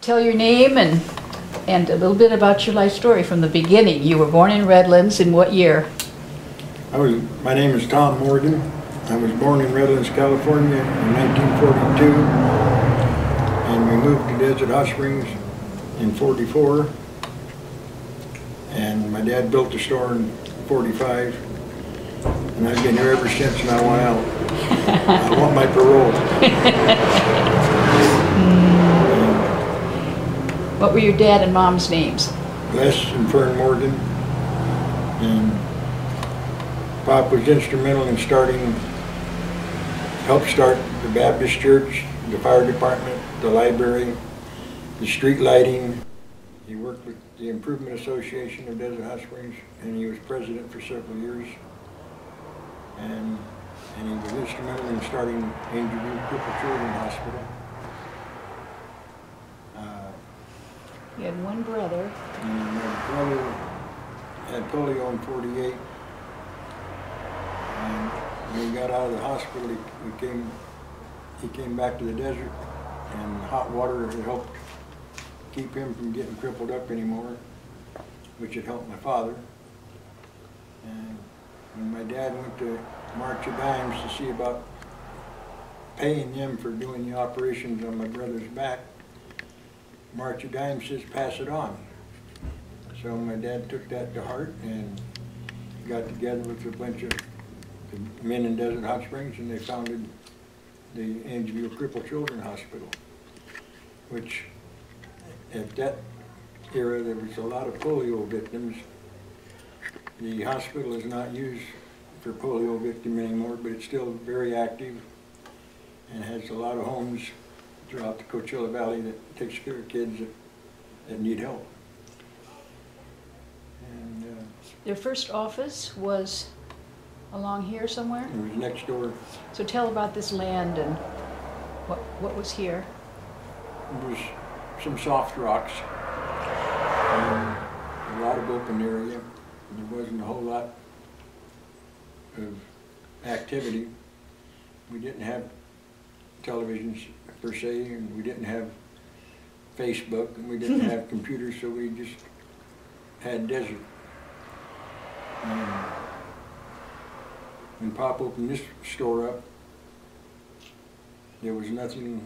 tell your name and a little bit about your life story from the beginning. You were born in Redlands in what year? My name is Tom Morgan. I was born in Redlands, California in 1942, and we moved to Desert Hot Springs in 44. And my dad built the store in 45, and I've been here ever since, and I want out. I want my parole. What were your dad and mom's names? Les and Fern Morgan. And Pop was instrumental in helped start the Baptist church, the fire department, the library, the street lighting. He worked with the Improvement Association of Desert Hot Springs, and he was president for several years. And he was instrumental in starting Angel View Crippled Children's Hospital. You had one brother. And my brother had polio in 48. And when he got out of the hospital, he came back to the desert, and hot water had helped keep him from getting crippled up anymore, which had helped my father. And when my dad went to March of Dimes to see about paying them for doing the operations on my brother's back, March of Dimes says, pass it on. So my dad took that to heart and got together with a bunch of the men in Desert Hot Springs, and they founded the Angel View Crippled Children's Hospital, which at that era there was a lot of polio victims. The hospital is not used for polio victims anymore, but it's still very active and has a lot of homes throughout the Coachella Valley that takes care of kids that need help. And their first office was along here somewhere? It was next door. So tell about this land and what was here. It was some soft rocks, and a lot of open area. There wasn't a whole lot of activity. We didn't have televisions per se, and we didn't have Facebook, and we didn't have computers, so we just had desert. And when Pop opened this store up, there was nothing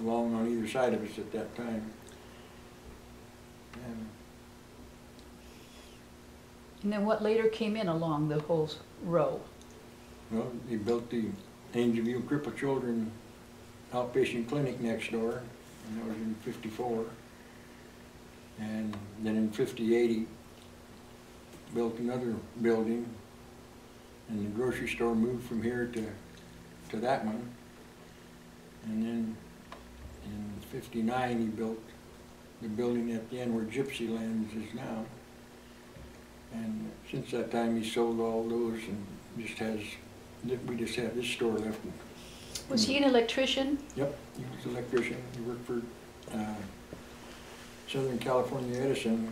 along on either side of us at that time. And then what later came in along the whole row? Well, he built the Angel View Crippled Children outpatient clinic next door, and that was in 54. And then in 58 he built another building, and the grocery store moved from here to that one. And then in 59 he built the building at the end where Gypsyland is now. And since that time he sold all those and we just have this store left. Was he an electrician? Yep, he was an electrician. He worked for Southern California Edison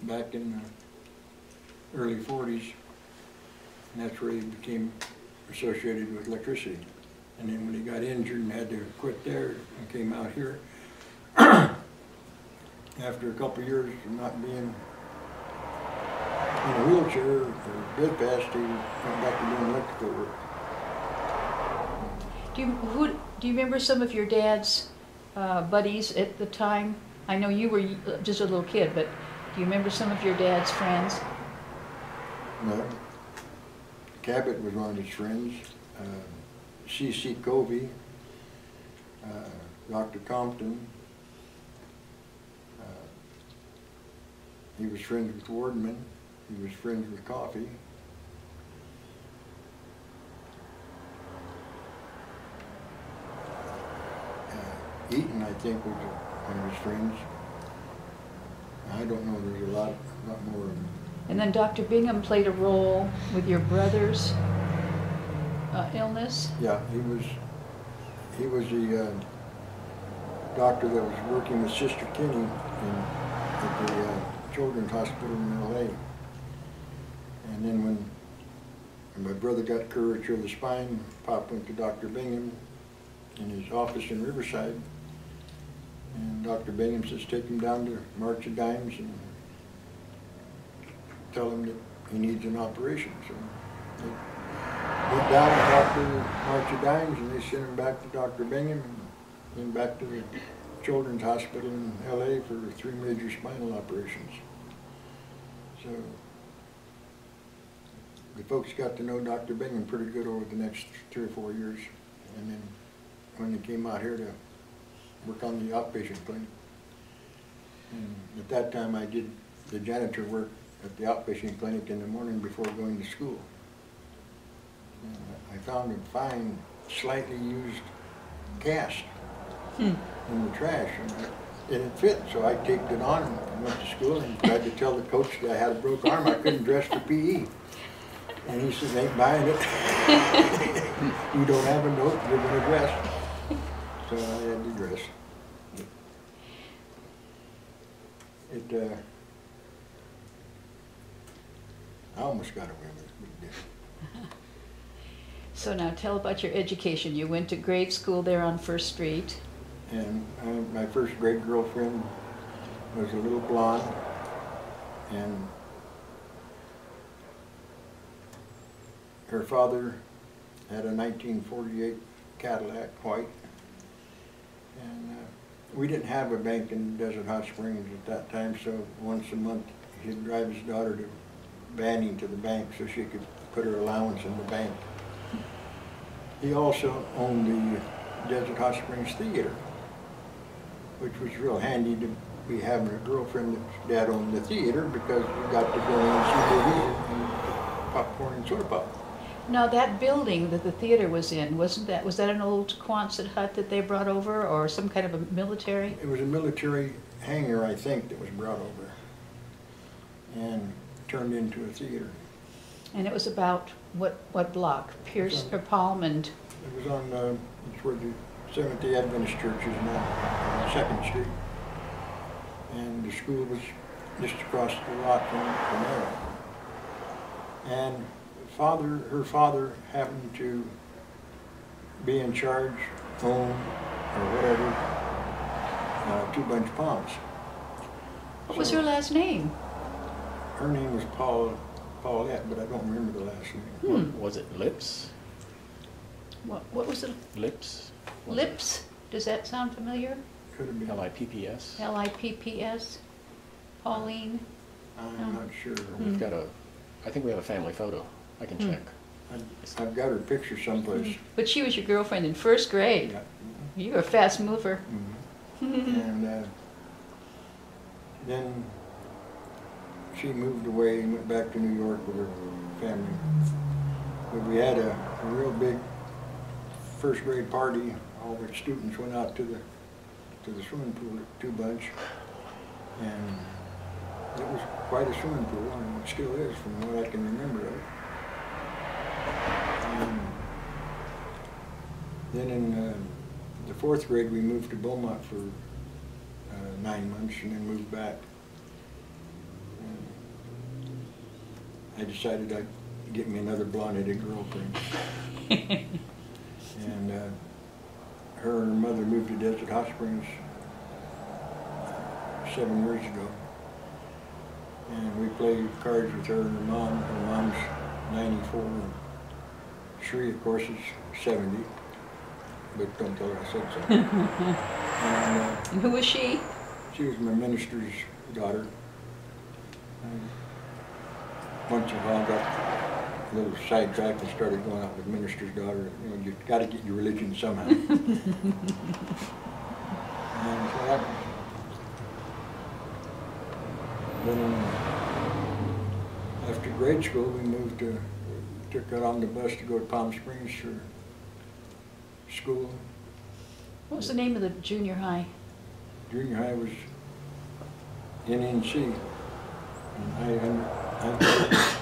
back in the early 40s. And that's where he became associated with electricity. And then when he got injured and had to quit there and came out here, after a couple of years of not being in a wheelchair or bedpast, he went back to doing electrical work. Do you remember some of your dad's buddies at the time? I know you were just a little kid, but do you remember some of your dad's friends? No. Cabot was one of his friends. C.C. Covey, Dr. Compton. He was friends with Wardman. He was friends with Coffee. Eaton, I think, was one of his friends. I don't know, there's a lot more of them. And then Dr. Bingham played a role with your brother's illness? Yeah, he was the doctor that was working with Sister Kinney at the Children's Hospital in L.A. And then when my brother got curvature of the spine, Pop went to Dr. Bingham in his office in Riverside, And Dr. Bingham says, take him down to March of Dimes and tell him that he needs an operation. So they went down to Dr. March of Dimes, and they sent him back to Dr. Bingham and then back to the Children's Hospital in LA for 3 major spinal operations. So the folks got to know Dr. Bingham pretty good over the next 3 or 4 years. And then when they came out here to work on the outpatient clinic, and at that time I did the janitor work at the outpatient clinic in the morning before going to school. And I found a fine, slightly used cast in the trash, and it fit, so I taped it on and went to school and tried to tell the coach that I had a broke arm, I couldn't dress for PE. And he said, ain't buying it. You don't have a note, you're going to dress. So I had to dress. I almost got away with it, but it didn't. So now tell about your education. You went to grade school there on First Street. And my first grade girlfriend was a little blonde, and her father had a 1948 Cadillac, white. And we didn't have a bank in Desert Hot Springs at that time, so once a month he'd drive his daughter to Banning to the bank so she could put her allowance in the bank. He also owned the Desert Hot Springs Theater, which was real handy to be having a girlfriend that's dad owned the theater, because you got to go in and see movies and popcorn and soda pop. Now that building that the theater was in, was that an old Quonset hut that they brought over, or some kind of a military? It was a military hangar, I think, that was brought over and turned into a theater. And it was about what block? Pierce or Palm and? It was on, it's where the Seventh Day Adventist church is now, on 2nd Street. And the school was just across the lot from there. And her father happened to be in charge, own, or whatever, 2 Bunch Palms. What was her last name? Her name was Paulette, but I don't remember the last name. Was it Lips? What was it? Lips? Lips? Does that sound familiar? Could have been. L-I-P-P-S? L-I-P-P-S? Pauline? I'm not sure. We've got I think we have a family photo. I can check. I've got her picture someplace. But she was your girlfriend in 1st grade. Yeah. You were a fast mover. And then she moved away and went back to New York with her family. But we had a real big 1st grade party. All the students went out to the swimming pool at 2 Bunch, and it was quite a swimming pool, and it still is from what I can remember of it. Then in the 4th grade, we moved to Beaumont for 9 months, and then moved back. I decided I'd get me another blonde-headed girlfriend. And her and her mother moved to Desert Hot Springs 7 years ago. And we played cards with her and her mom. Her mom's 94, and Shree, of course, is 70. But don't tell her I said so. And who was she? She was my minister's daughter. Once in a while, I got a little sidetracked and started going out with minister's daughter. You know, you got to get your religion somehow. And so then after grade school, we took out on the bus to go to Palm Springs for school. What was the name of the junior high? Junior high was NNC. And I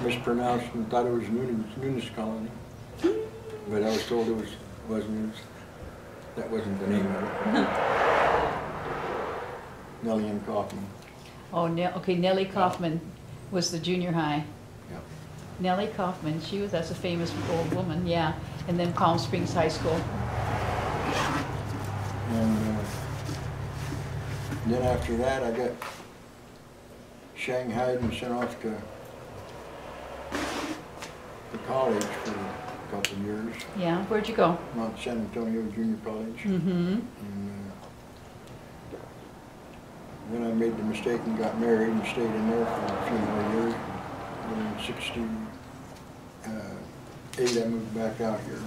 mispronounced and thought it was Nunes Colony, but I was told it wasn't. That wasn't the name of it. Nellie and Coffman. Oh, okay. Nellie Coffman was the junior high. Yeah. Nellie Coffman. That's a famous old woman. Yeah. And then Palm Springs High School. And And then after that, I got shanghaied and sent off to college for a couple of years. Yeah, where'd you go? Mount San Antonio Junior College. Mm-hmm. And then I made the mistake and got married and stayed in there for a few more years. And in '68, I moved back out here.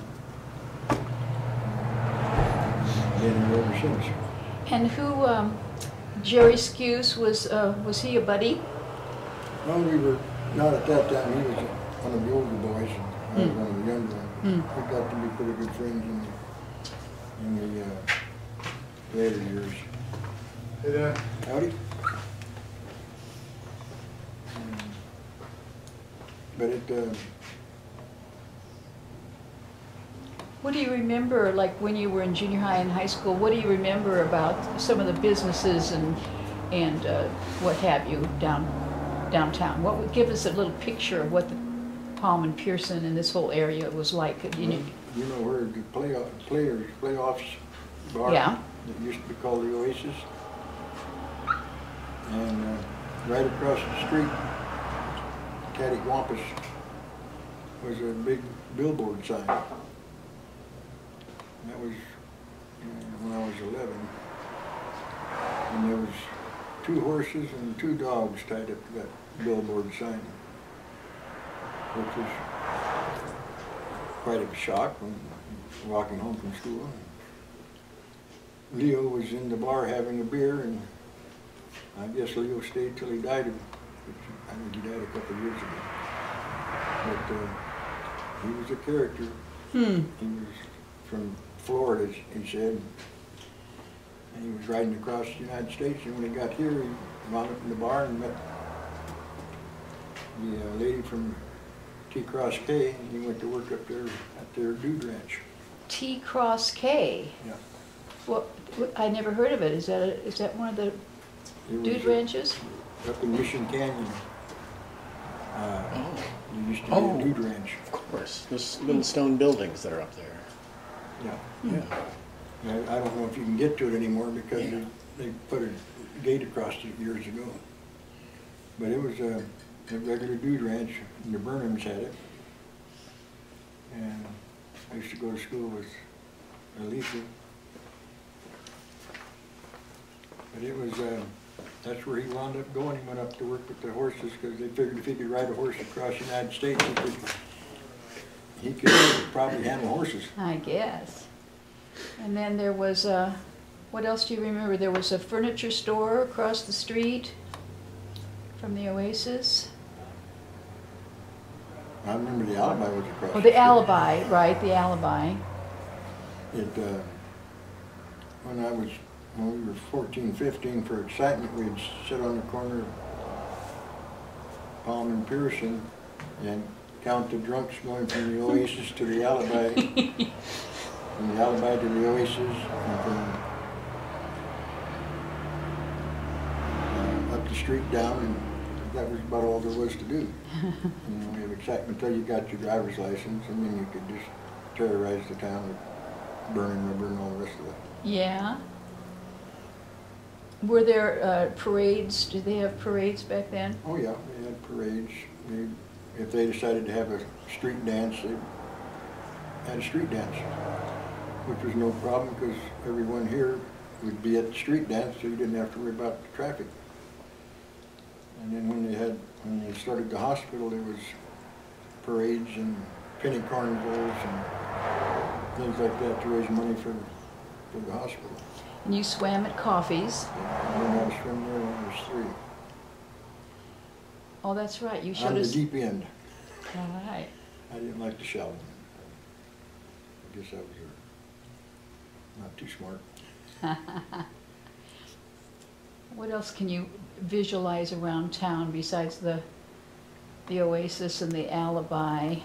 Been here ever since. And who, Jerry Skews, was he a buddy? No, we were not at that time. He was one of the older boys, and I was one of the younger ones. We got to be pretty good friends in the later years. Hey there. Howdy. But What do you remember, like when you were in junior high and high school, what do you remember about some of the businesses and what have you downtown? What would give us a little picture of what the Palm and Pierson and this whole area was like? you know where the playoffs bar Yeah. that used to be called the Oasis? And right across the street, Cattywampus, was a big billboard sign. That was when I was 11. And there was 2 horses and 2 dogs tied up to that billboard sign, which was quite a shock when walking home from school. Leo was in the bar having a beer, and I guess Leo stayed till he died, which I think he died a couple of years ago. But he was a character. He was from Florida, he said, and he was riding across the United States, and when he got here, he wound up in the bar and met the lady from T-Cross K, and he went to work up there at their dude ranch. T-Cross K? Yeah. Well, I never heard of it. Is that one of the dude ranches? Up in Mission Canyon. There used to be a dude ranch. Of course, those little stone buildings that are up there. Yeah. Yeah. I don't know if you can get to it anymore because they put a gate across it years ago. But it was a regular dude ranch, and the Burnhams had it. And I used to go to school with Alicia. But it was, that's where he wound up going. He went up to work with the horses because they figured if he could ride a horse across the United States, he could probably handle horses. I guess. And then there was what else do you remember? There was a furniture store across the street from the Oasis. I remember the Alibi was across Oh, the the Alibi, right, the Alibi. When we were 14, 15, for excitement, we'd sit on the corner of Palm and Pierson and count the drunks going from the Oasis to the Alibi, from the Alibi to the Oasis, and from up the street down, and that was about all there was to do. We had excitement until you got your driver's license, and then you could just terrorize the town with burning rubber and all the rest of it. Yeah. Were there parades? Did they have parades back then? Oh yeah, they had parades. If they decided to have a street dance, they had a street dance, which was no problem because everyone here would be at the street dance, so you didn't have to worry about the traffic. And then when they started the hospital, there was parades and penny carnivals and things like that to raise money for the hospital. And you swam at Coffey's. I learned how to swim there when I was 3. Oh, that's right. You showed On the us. deep end. All right. I didn't like the shallow end. I guess I was not too smart. What else can you visualize around town besides the Oasis and the Alibi?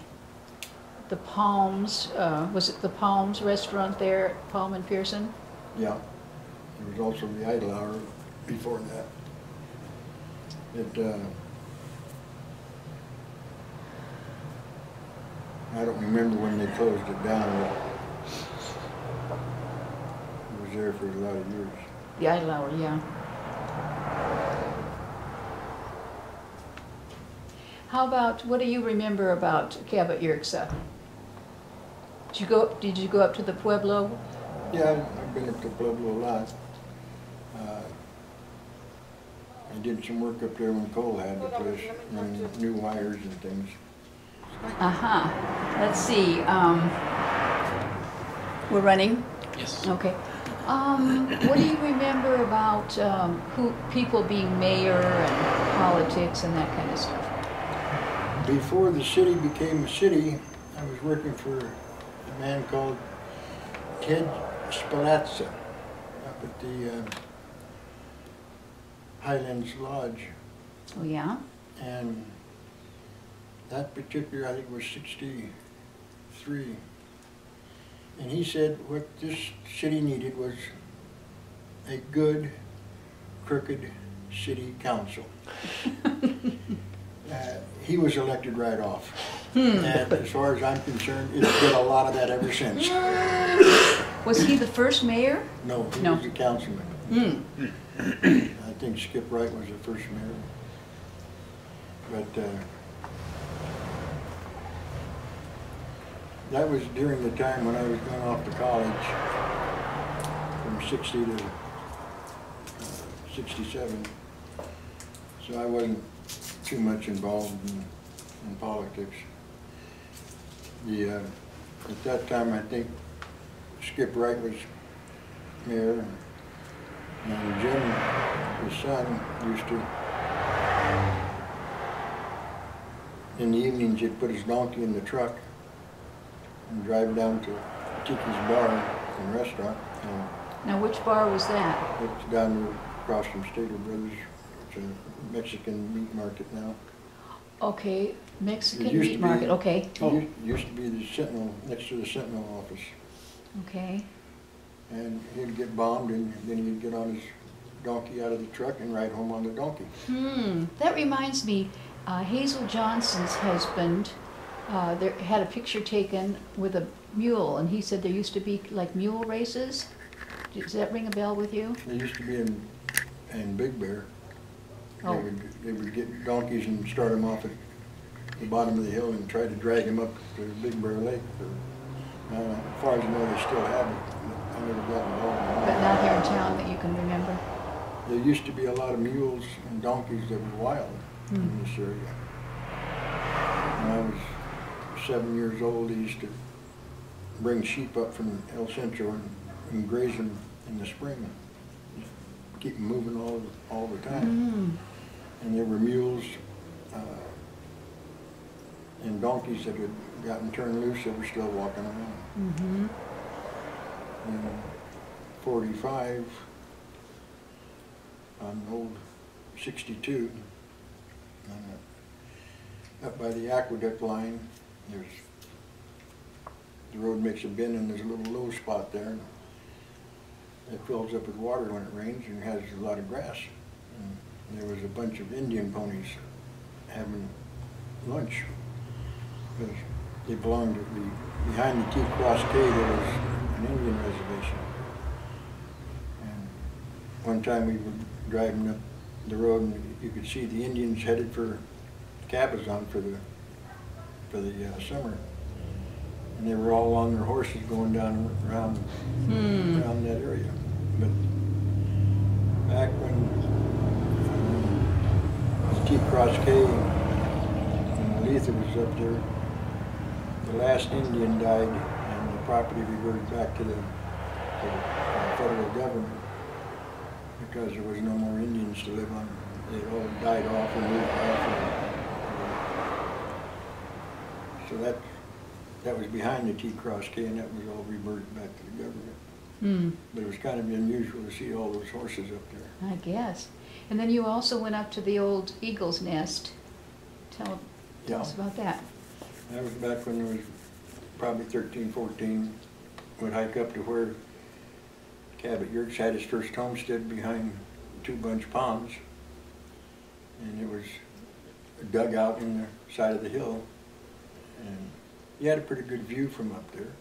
The Palms, was it the Palms restaurant there at Palm and Pierson? Yeah. There was also the Idle Hour before that. I don't remember when they closed it down, but it was there for a lot of years. The Idle Hour, yeah. How about, what do you remember about Cabot Yerxa? Did you go up to the Pueblo? Yeah, I've been up to Pueblo a lot. I did some work up there when Cole had the place, running new wires and things. Let's see, we're running? Yes. Okay. What do you remember about people being mayor and politics and that kind of stuff? Before the city became a city, I was working for a man called Ted Spalazza up at the Highlands Lodge. Oh, yeah? And that particular, I think it was 63. And he said what this city needed was a good, crooked city council. He was elected right off. And as far as I'm concerned, it's been a lot of that ever since. Was he the first mayor? No, he No. was a councilman. I think Skip Wright was the first mayor. But that was during the time when I was going off to college, from 60 to 67. So I wasn't too much involved in politics. At that time, I think Skip Wright was mayor, and Jim, his son, used to, in the evenings, he'd put his donkey in the truck and drive down to Tiki's bar and restaurant. And Now, which bar was that? it's down there across from Stater Brothers. It's a Mexican meat market now. Okay, Mexican It used meat to market, be- okay. It used to be the Sentinel, next to the Sentinel office. Okay. And he'd get bombed, and then he'd get on his donkey out of the truck and ride home on the donkey. That reminds me, Hazel Johnson's husband there had a picture taken with a mule, and he said there used to be like mule races. Does that ring a bell with you? They used to be in Big Bear. Oh. They would get donkeys and start them off at the bottom of the hill and try to drag them up to Big Bear Lake. As far as I know, they still have it. I never got involved. But not here in town that you can remember? There used to be a lot of mules and donkeys that were wild in this area. When I was 7 years old, they used to bring sheep up from El Centro and graze them in the spring. Keep them moving all the time. And there were mules and donkeys that had gotten turned loose that were still walking around. In 45, on old 62, up by the aqueduct line, the road makes a bend and there's a little low spot there. It fills up with water when it rains and has a lot of grass. And there was a bunch of Indian ponies having lunch because they belonged to behind the T-Cross K there was an Indian reservation. And one time we were driving up the road and you could see the Indians headed for Cabazon for the summer. And they were all on their horses going down around that area. But back when T-Cross K and Letha was up there, the last Indian died and the property reverted back to the federal government because there was no more Indians to live on. They all died off and moved off. So that was behind the T-Cross K, and that was all reverted back to the government. But it was kind of unusual to see all those horses up there. I guess. And then you also went up to the old Eagle's Nest. Tell us about that. That was back when I was probably 13, 14. Would hike up to where Cabot Yerxa had his first homestead behind 2 bunch ponds. And it was dug out in the side of the hill. And you had a pretty good view from up there.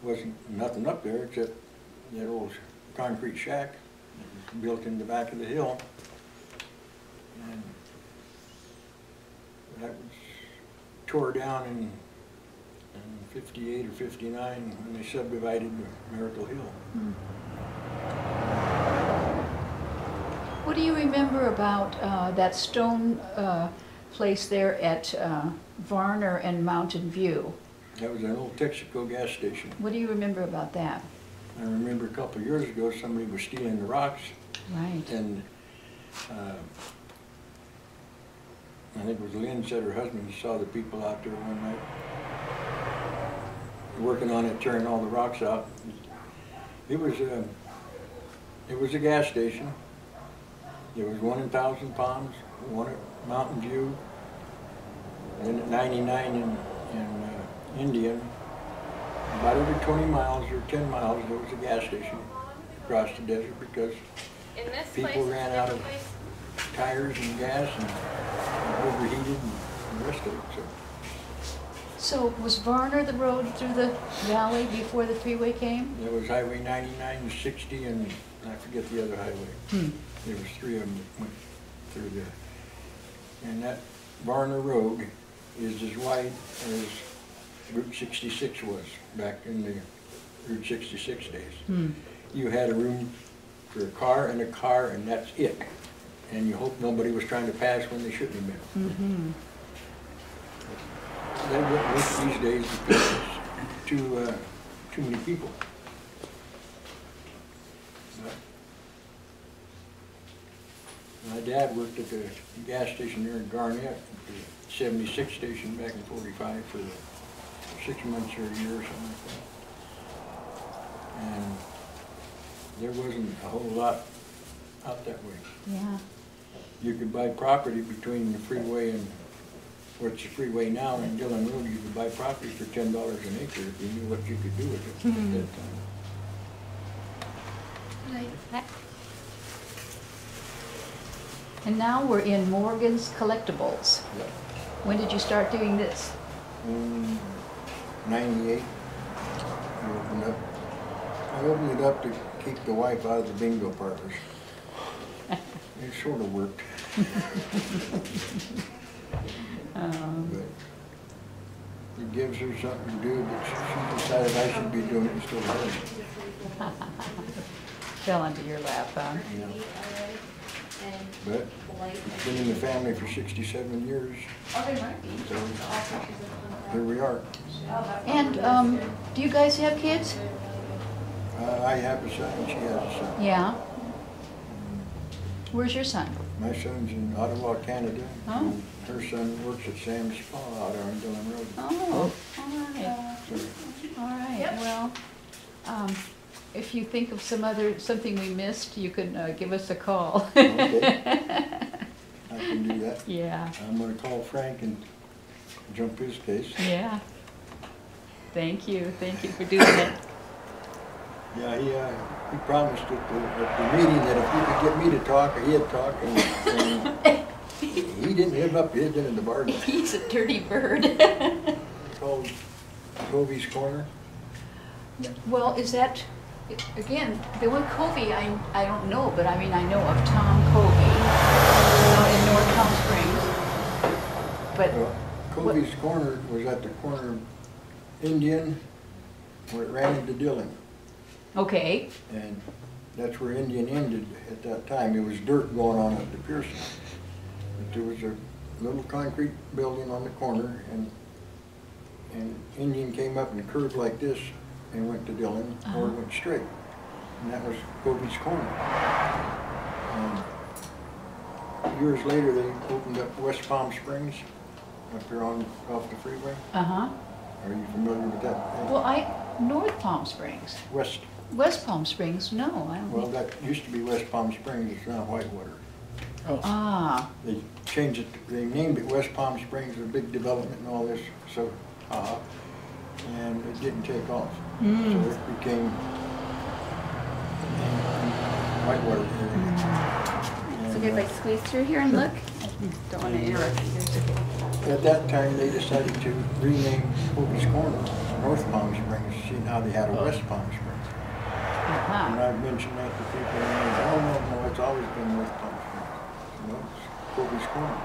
Wasn't nothing up there except that old concrete shack that was built in the back of the hill. And That was tore down in 58 or 59 when they subdivided Miracle Hill. What do you remember about that stone place there at Varner and Mountain View? That was an old Texaco gas station. What do you remember about that? I remember a couple of years ago somebody was stealing the rocks. Right. And I think it was Lynn said her husband saw the people out there one night working on it, tearing all the rocks out. It was a gas station. There was one in Thousand Palms, one at Mountain View, and then at 99 in Indian. About every 20 miles or 10 miles there was a gas station across the desert because people ran out of tires and gas and overheated and the rest of it. So was Varner the road through the valley before the freeway came? There was Highway 99, 60, and I forget the other highway. There was 3 of them that went through there. And that Varner Road is as wide as Route 66 was back in the Route 66 days. You had a room for a car, and that's it. And you hope nobody was trying to pass when they shouldn't have been. That wouldn't work these days because it's too many people. But my dad worked at the gas station there in Garnett, the 76 station back in 45 for 6 months or a year or something like that. And there wasn't a whole lot out that way. Yeah. You could buy property between the freeway and what's the freeway now and Dillon Road. You could buy property for $10 an acre if you knew what you could do with it at that time. And now we're in Morgan's Collectables. Yeah. When did you start doing this? 98. I opened it up to keep the wife out of the bingo parlors. It sort of worked. But it gives her something to do, but she decided I should be doing it instead of her. Fell into your lap, huh? Yeah. But it's been in the family for 67 years. So here we are. And do you guys have kids? I have a son and she has a son. Yeah. Where's your son? My son's in Ottawa, Canada. Oh. And her son works at Sam's Spa out on Dillon Road. Oh, all right. So, All right. Well, if you think of something we missed, you can give us a call. okay. I can do that. Yeah. I'm going to call Frank and jump his case. Yeah. Thank you. Thank you for doing it. Yeah, he promised at the meeting that if he could get me to talk, he'd talk, and he didn't live up to his end of the bargain. He's a dirty bird. It's called Covey's Corner. Well, is that, again, the one Covey I don't know, but I mean I know of Tom Covey in North Palm Springs. But Covey's Corner was at the corner of Indian where it ran into Dillon. okay. And that's where Indian ended at that time. It was dirt going on up to Pierson. But there was a little concrete building on the corner, and Indian came up and curved like this and went to Dillon, or it went straight. And that was Covey's Corner. And years later, they opened up West Palm Springs up there off the freeway. Uh-huh. Are you familiar with that? Well, North Palm Springs. West Palm Springs, no, I don't Well, think. that used to be West Palm Springs, it's now Whitewater. Oh. Ah, They changed it, they named it West Palm Springs, a big development and all this, so, and it didn't take off. So it became Whitewater area. So if I squeeze through here and look, don't want to interrupt you. At that time, they decided to rename Covey's Corner North Palm Springs, seeing how they had a West Palm Springs. And I've mentioned that to people, and they say, oh, no, it's always been North Palm Springs. No, it's Covey's Corner.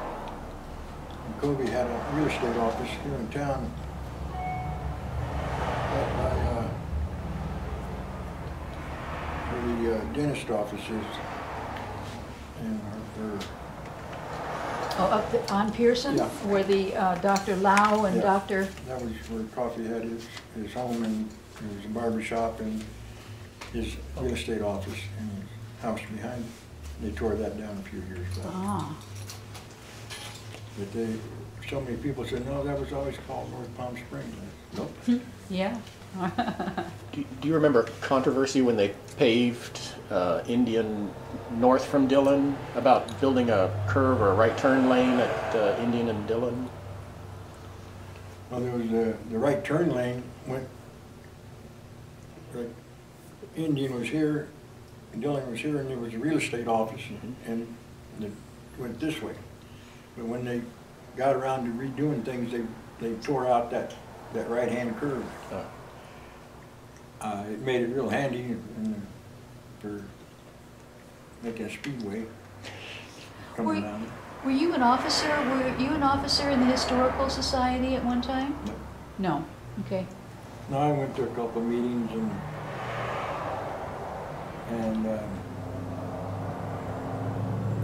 And Covey had a real estate office here in town. By where the dentist office is. And Oh, up on Pierson? Yeah. Where the Dr. Lau and Yeah. Dr. that was where Coffey had his home, and there was a barber shop and his real estate office and his house behind. They tore that down a few years back. Ah, But so many people said, no, that was always called North Palm Springs. Nope. yeah. Do you remember controversy when they paved Indian north from Dillon about building a curve or a right turn lane at Indian and Dillon? Well, there was the right turn lane went, like, Indian was here, Dillon was here, and there was a real estate office, and it went this way. But when they got around to redoing things, they tore out that right-hand curve. It made it real handy for making a speedway coming around. Were you an officer? Were you an officer in the Historical Society at one time? No. No. Okay. No, I went to a couple of meetings and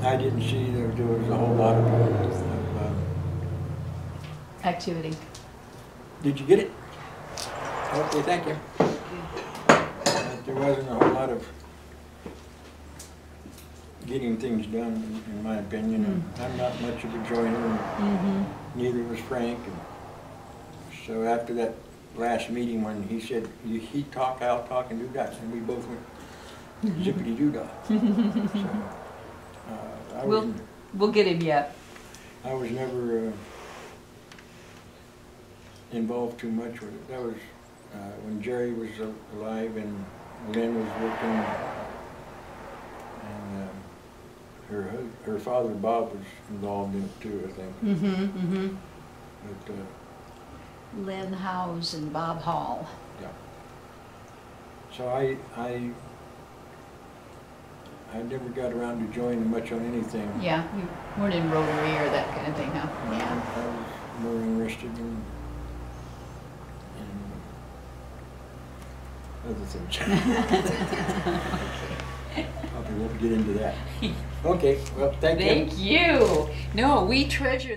I didn't see there was a whole lot of Activity. Did you get it? Okay, thank you. There wasn't a whole lot of getting things done, in my opinion. I'm not much of a joiner, and neither was Frank. And so after that last meeting, when he said, he talk, I'll talk, and do that, and we both went zippity-doo-dah. So, We'll get him yet. I was never involved too much with it. That was when Jerry was alive and Lynn was working, and her father Bob was involved in it too, I think. But Lynn Howes and Bob Hall. yeah. So I never got around to joining much on anything. Yeah, you weren't in Rotary or that kind of thing, huh? Yeah. I was more interested in other things. Probably won't get into that. Okay, well, thank you. Thank you. No, we treasure